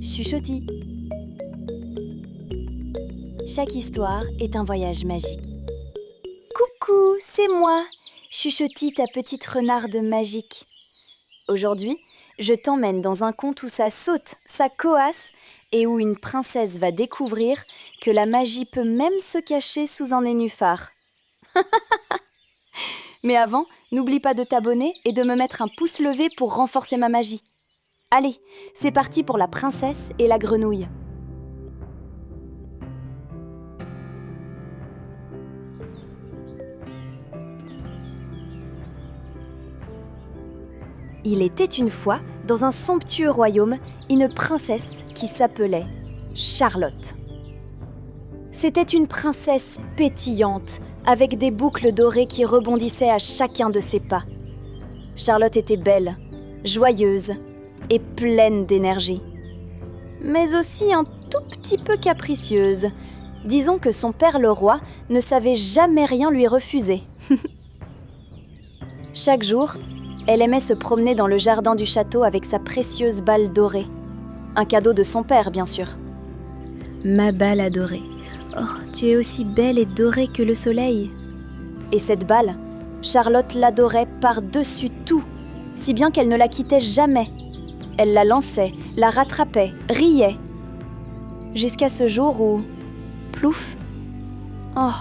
Chuchotis. Chaque histoire est un voyage magique. Coucou, c'est moi, Chuchotis, ta petite renarde magique. Aujourd'hui, je t'emmène dans un conte où ça saute, ça coasse et où une princesse va découvrir que la magie peut même se cacher sous un nénuphar. Mais avant, n'oublie pas de t'abonner et de me mettre un pouce levé pour renforcer ma magie. Allez, c'est parti pour la princesse et la grenouille. Il était une fois, dans un somptueux royaume, une princesse qui s'appelait Charlotte. C'était une princesse pétillante, avec des boucles dorées qui rebondissaient à chacun de ses pas. Charlotte était belle, joyeuse et pleine d'énergie. Mais aussi un tout petit peu capricieuse. Disons que son père le roi ne savait jamais rien lui refuser. Chaque jour, elle aimait se promener dans le jardin du château avec sa précieuse balle dorée. Un cadeau de son père, bien sûr. Ma balle adorée. Oh, tu es aussi belle et dorée que le soleil. Et cette balle, Charlotte l'adorait par-dessus tout, si bien qu'elle ne la quittait jamais. Elle la lançait, la rattrapait, riait. Jusqu'à ce jour où... Plouf! Oh!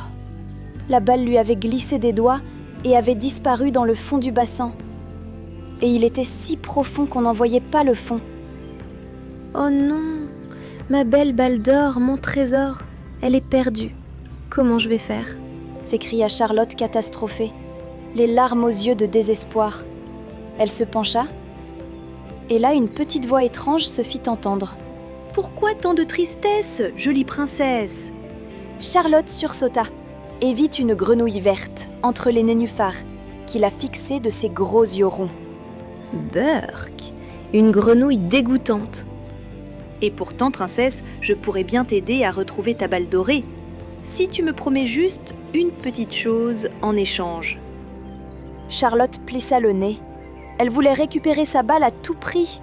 La balle lui avait glissé des doigts et avait disparu dans le fond du bassin. Et il était si profond qu'on n'en voyait pas le fond. Oh non! Ma belle balle d'or, mon trésor, elle est perdue. Comment je vais faire? S'écria Charlotte catastrophée, les larmes aux yeux de désespoir. Elle se pencha, et là une petite voix étrange se fit entendre. « Pourquoi tant de tristesse, jolie princesse ?» Charlotte sursauta et vit une grenouille verte entre les nénuphars qui la fixait de ses gros yeux ronds. Burk, une grenouille dégoûtante. Et pourtant, princesse, je pourrais bien t'aider à retrouver ta balle dorée, si tu me promets juste une petite chose en échange. Charlotte plissa le nez. Elle voulait récupérer sa balle à tout prix.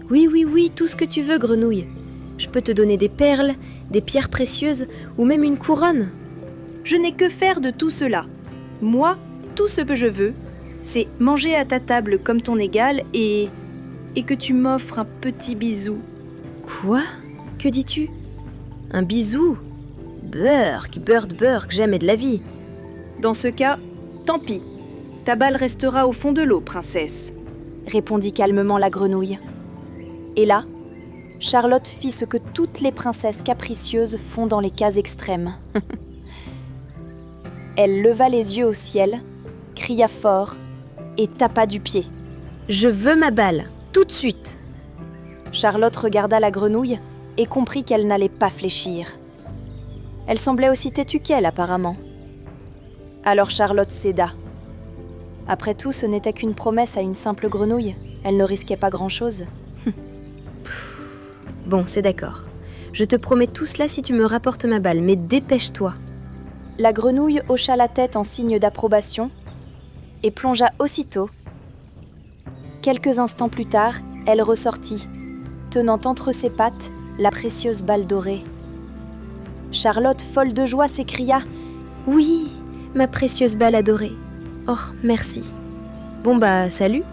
Oui, tout ce que tu veux, grenouille. Je peux te donner des perles, des pierres précieuses ou même une couronne. Je n'ai que faire de tout cela. Moi, tout ce que je veux, c'est manger à ta table comme ton égal et que tu m'offres un petit bisou. Quoi? Que dis-tu? Un bisou? Burk, jamais de la vie. Dans ce cas, tant pis. Ta balle restera au fond de l'eau, princesse, répondit calmement la grenouille. Et là, Charlotte fit ce que toutes les princesses capricieuses font dans les cas extrêmes. Elle leva les yeux au ciel, cria fort et tapa du pied. « Je veux ma balle, tout de suite !» Charlotte regarda la grenouille et comprit qu'elle n'allait pas fléchir. Elle semblait aussi têtue qu'elle, apparemment. Alors Charlotte céda. Après tout, ce n'était qu'une promesse à une simple grenouille. Elle ne risquait pas grand-chose. Bon, c'est d'accord. Je te promets tout cela si tu me rapportes ma balle, mais dépêche-toi. La grenouille hocha la tête en signe d'approbation et plongea aussitôt. Quelques instants plus tard, elle ressortit, tenant entre ses pattes la précieuse balle dorée. Charlotte, folle de joie, s'écria « Oui, ma précieuse balle adorée. Oh, merci. Bon bah, salut !»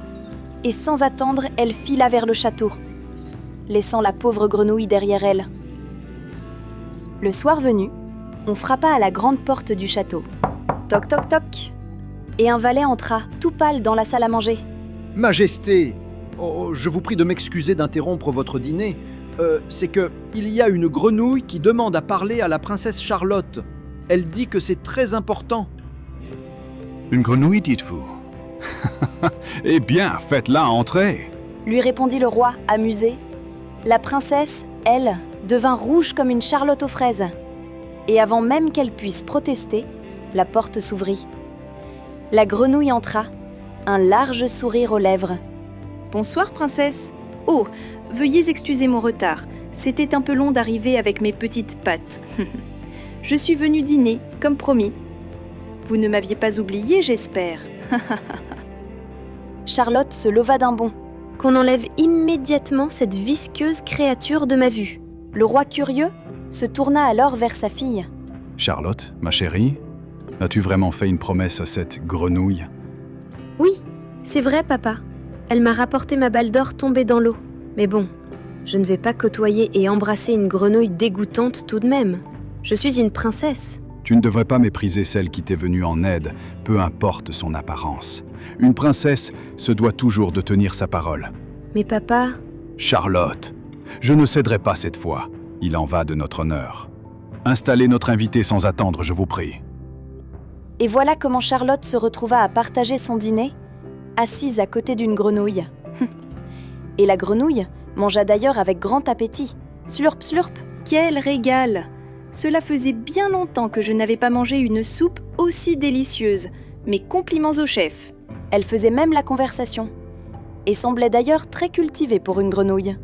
Et sans attendre, elle fila vers le château, laissant la pauvre grenouille derrière elle. Le soir venu, on frappa à la grande porte du château. Toc toc toc. Et un valet entra, tout pâle, dans la salle à manger. « Majesté, je vous prie de m'excuser d'interrompre votre dîner. C'est que il y a une grenouille qui demande à parler à la princesse Charlotte. Elle dit que c'est très important. » Une grenouille, dites-vous? Eh bien, faites-la entrer. Lui répondit le roi, amusé. La princesse, elle, devint rouge comme une Charlotte aux fraises. Et avant même qu'elle puisse protester, la porte s'ouvrit. La grenouille entra, un large sourire aux lèvres. « Bonsoir, princesse. Oh, veuillez excuser mon retard. C'était un peu long d'arriver avec mes petites pattes. Je suis venue dîner, comme promis. Vous ne m'aviez pas oublié, j'espère. » Charlotte se leva d'un bond. qu'on enlève immédiatement cette visqueuse créature de ma vue. Le roi curieux se tourna alors vers sa fille. Charlotte, ma chérie, as-tu vraiment fait une promesse à cette grenouille? Oui, c'est vrai, papa. Elle m'a rapporté ma balle d'or tombée dans l'eau. Mais bon, je ne vais pas côtoyer et embrasser une grenouille dégoûtante tout de même. Je suis une princesse. Tu ne devrais pas mépriser celle qui t'est venue en aide, peu importe son apparence. Une princesse se doit toujours de tenir sa parole. Mais papa... Charlotte, je ne céderai pas cette fois. Il en va de notre honneur. Installez notre invité sans attendre, je vous prie. Et voilà comment Charlotte se retrouva à partager son dîner, assise à côté d'une grenouille. Et la grenouille mangea d'ailleurs avec grand appétit. Slurp, slurp, quel régal! Cela faisait bien longtemps que je n'avais pas mangé une soupe aussi délicieuse. Mes compliments au chef. Elle faisait même la conversation. Et semblait d'ailleurs très cultivée pour une grenouille.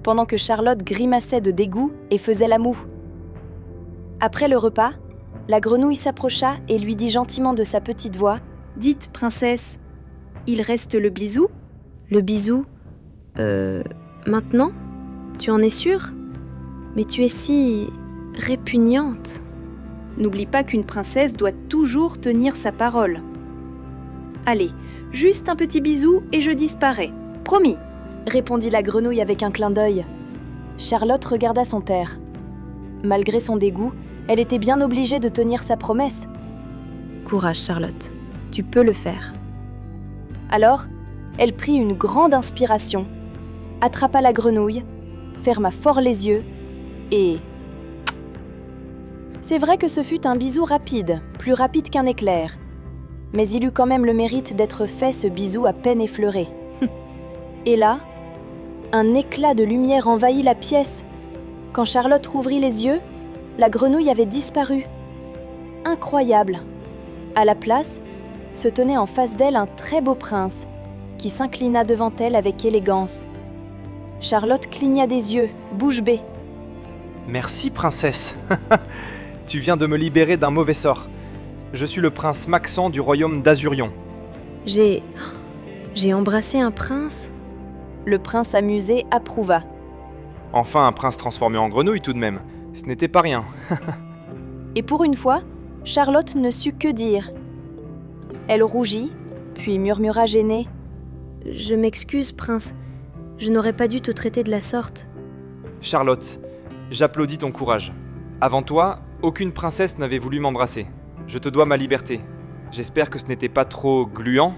Pendant que Charlotte grimaçait de dégoût et faisait la moue. Après le repas, la grenouille s'approcha et lui dit gentiment de sa petite voix « Dites, princesse, il reste le bisou ?» Le bisou ? Maintenant ? Tu en es sûre ? Mais tu es si... répugnante. N'oublie pas qu'une princesse doit toujours tenir sa parole. Allez, juste un petit bisou et je disparais. Promis, répondit la grenouille avec un clin d'œil. Charlotte regarda son père. Malgré son dégoût, elle était bien obligée de tenir sa promesse. Courage, Charlotte, tu peux le faire. Alors, elle prit une grande inspiration, attrapa la grenouille, ferma fort les yeux et... C'est vrai que ce fut un bisou rapide, plus rapide qu'un éclair. Mais il eut quand même le mérite d'être fait ce bisou à peine effleuré. Et là, un éclat de lumière envahit la pièce. Quand Charlotte rouvrit les yeux, la grenouille avait disparu. Incroyable! À la place, se tenait en face d'elle un très beau prince, qui s'inclina devant elle avec élégance. Charlotte cligna des yeux, bouche bée. « Merci, princesse. Tu viens de me libérer d'un mauvais sort. Je suis le prince Maxent du royaume d'Azurion. » J'ai embrassé un prince ? Le prince amusé approuva. « Enfin, un prince transformé en grenouille tout de même. Ce n'était pas rien. » Et pour une fois, Charlotte ne sut que dire. Elle rougit, puis murmura gênée. « Je m'excuse, prince. Je n'aurais pas dû te traiter de la sorte. » Charlotte, j'applaudis ton courage. Avant toi, aucune princesse n'avait voulu m'embrasser. Je te dois ma liberté. J'espère que ce n'était pas trop gluant.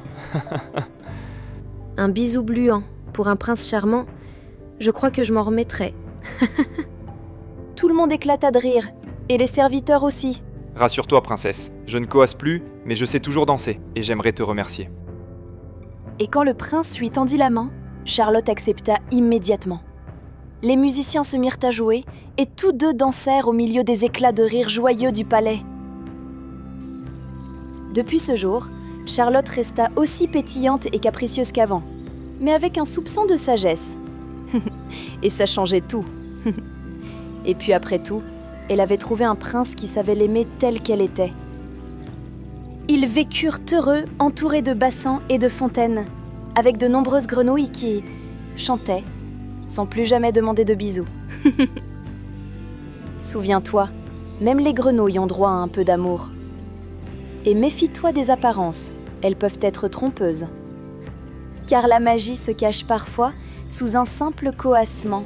Un bisou gluant pour un prince charmant, je crois que je m'en remettrai. Tout le monde éclata de rire, et les serviteurs aussi. Rassure-toi, princesse. Je ne coasse plus, mais je sais toujours danser, et j'aimerais te remercier. Et quand le prince lui tendit la main, Charlotte accepta immédiatement. Les musiciens se mirent à jouer, et tous deux dansèrent au milieu des éclats de rire joyeux du palais. Depuis ce jour, Charlotte resta aussi pétillante et capricieuse qu'avant, mais avec un soupçon de sagesse. Et ça changeait tout. Et puis après tout, elle avait trouvé un prince qui savait l'aimer telle qu'elle était. Ils vécurent heureux, entourés de bassins et de fontaines, avec de nombreuses grenouilles qui chantaient, sans plus jamais demander de bisous. Souviens-toi, même les grenouilles ont droit à un peu d'amour. Et méfie-toi des apparences, elles peuvent être trompeuses. Car la magie se cache parfois sous un simple coassement.